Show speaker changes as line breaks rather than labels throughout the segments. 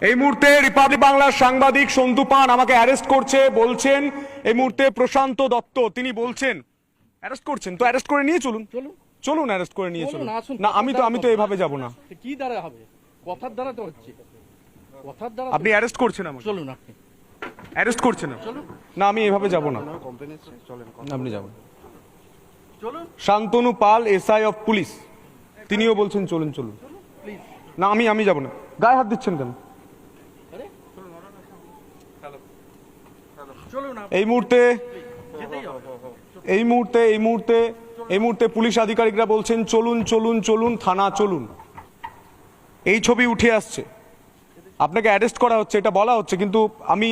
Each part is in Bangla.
এই মুহূর্তে রিপাবলিক বাংলার সাংবাদিক সন্তু পান আমাকে অ্যারেস্ট করছে, বলছেন এই মুহূর্তে প্রশান্ত দত্ত তিনি বলছেন অ্যারেস্ট করছেন, তো অ্যারেস্ট করে নিয়ে চলুন, চলুন অ্যারেস্ট করে নিয়ে চলুন। না আমি তো এইভাবে যাব না।
কি দ্বারা হবে? কথার দ্বারা তো হচ্ছে, কথার দ্বারা।
আপনি অ্যারেস্ট করছেন আমাকে?
চলুন। আপনি
অ্যারেস্ট করছেন? না আমি এইভাবে যাব না, আপনি যাবেন। শান্তনু পাল, এসআই অফ পুলিশ, তিনিও বলছেন চলুন চলুন। না আমি যাব না। গায়ে হাত দিচ্ছেন কেন? এই মুহূর্তে পুলিশ আধিকারিকরা বলছেন চলুন চলুন চলুন, থানা চলুন। এই ছবি উঠে আসছে, আপনাকে অ্যারেস্ট করা হচ্ছে এটা বলা হচ্ছে, কিন্তু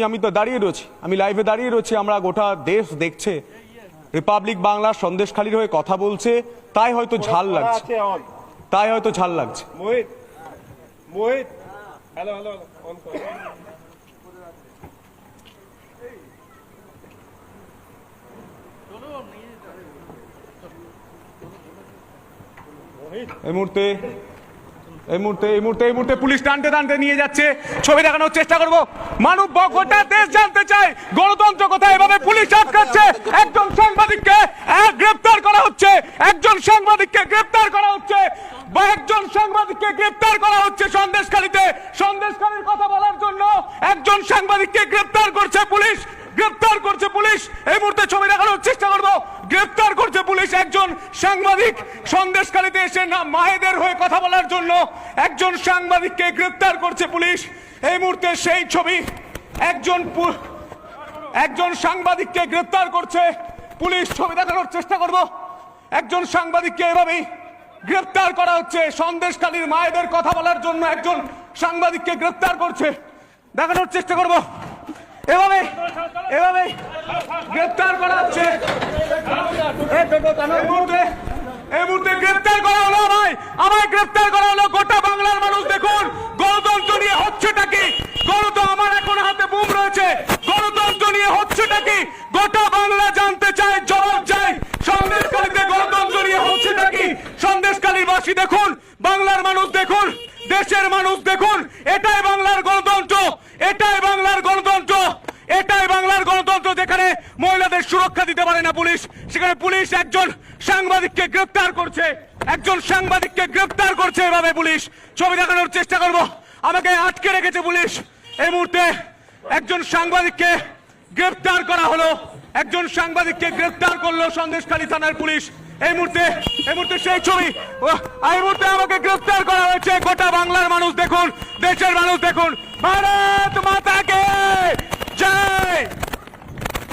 আমি তো দাঁড়িয়ে রয়েছি, আমি লাইভে দাঁড়িয়ে রয়েছি, আমরা গোটা দেশ দেখছে রিপাবলিক বাংলা সন্দেশখালীর হয়ে কথা বলছে, তাই হয়তো ঝাল লাগছে।
মোহিত হ্যালো অন কর।
এই মুহূর্তে পুলিশ টানতে নিয়ে যাচ্ছে, ছবি দেখানোর চেষ্টা করব। মানব গোটা দেশ জানতে চায় গণতন্ত্র কোথায়, এভাবে পুলিশ আটকাচ্ছে। একজন সাংবাদিককে গ্রেপ্তার করা হচ্ছে, একজন সাংবাদিককে গ্রেপ্তার করা হচ্ছে সন্দেশখালীর কথা বলার জন্য একজন সাংবাদিককে গ্রেপ্তার করছে পুলিশ। এই মুহূর্তে ছবি দেখানোর চেষ্টা করব। গ্রেপ্তার করছে পুলিশ একজন সাংবাদিক, সন্দেশখালীতে এসে না মায়েদের হয়ে কথা বলার জন্য একজন সাংবাদিককে গ্রেপ্তার করছে পুলিশ। এই মুহূর্তে সেই ছবি, একজন সাংবাদিককে গ্রেপ্তার করছে পুলিশ, ছবি দেখানোর চেষ্টা করব। একজন সাংবাদিককে এভাবেই গ্রেপ্তার করা হচ্ছে, সন্দেশখালীর মায়েদের কথা বলার জন্য একজন সাংবাদিককে গ্রেপ্তার করছে, দেখানোর চেষ্টা করব। এভাবে গ্রেপ্তার করা হচ্ছে। এই মুহূর্তে গ্রেপ্তার করা হলো আমায় গ্রেপ্তার করা হলো। গোটা বাংলার মানুষ দেখুন গণতন্ত্র নিয়ে হচ্ছেটা কি। আমার এখন হাতে বুম রয়েছে, গণতন্ত্র নিয়ে হচ্ছেটা কি গোটা বাংলা জানতে চায়, জবাব চাই। সন্দেশখালীতে গণতন্ত্র নিয়ে হচ্ছেটা কি, সন্দেশখালীর বাসী দেখুন, বাংলার মানুষ দেখুন, দেশের মানুষ দেখুন, এটাই বাংলার গণতন্ত্র, যেখানে মহিলাদের সুরক্ষা দিতে পারে না পুলিশ, সেখানে পুলিশ একজন সাংবাদিককে গ্রেপ্তার করছে এভাবে পুলিশ। ছবি দেখানোর চেষ্টা করব। আমাকে আটকে রেখেছে পুলিশ। এই মুহূর্তে একজন সাংবাদিককে গ্রেপ্তার করা হলো, একজন সাংবাদিককে গ্রেপ্তার করলো সন্দেশখালী থানার পুলিশ। এই মুহূর্তে সেই ছবি, এই মুহূর্তে আমাকে গ্রেপ্তার করা হয়েছে। গোটা বাংলার মানুষ দেখুন, দেশের মানুষ দেখুন, ভারত মাতা কে জয়,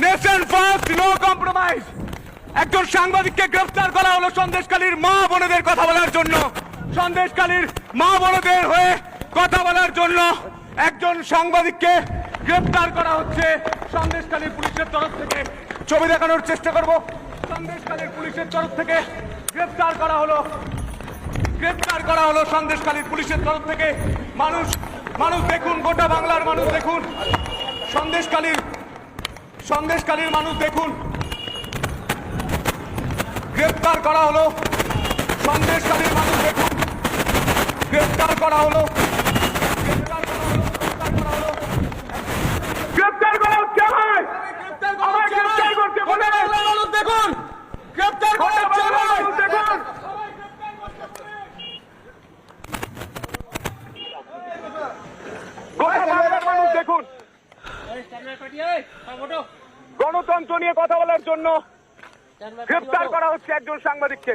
নেশন ফার্স্ট, নো কম্প্রোমাইজ। একজন সাংবাদিককে গ্রেপ্তার করা হলো সন্দেশখালীর মা বোনেদের কথা বলার জন্য, সন্দেশখালীর মা বোনেদের হয়ে কথা বলার জন্য একজন সাংবাদিককে গ্রেপ্তার করা হচ্ছে সন্দেশখালীর পুলিশের তরফ থেকে। ছবি দেখানোর চেষ্টা করব। সন্দেশখালীর পুলিশের তরফ থেকে গ্রেপ্তার করা হলো সন্দেশখালীর পুলিশের তরফ থেকে। মানুষ দেখুন, গোটা বাংলার মানুষ দেখুন, সন্দেশখালীর মানুষ দেখুন, গ্রেপ্তার করা হলো সন্দেশখালীর মানুষ দেখুন, গ্রেপ্তার করা হলো দেখুন, গ্রেপ্তার দেখুন, গণতন্ত্র নিয়ে কথা বলার জন্য গ্রেপ্তার করা হচ্ছে একজন সাংবাদিককে।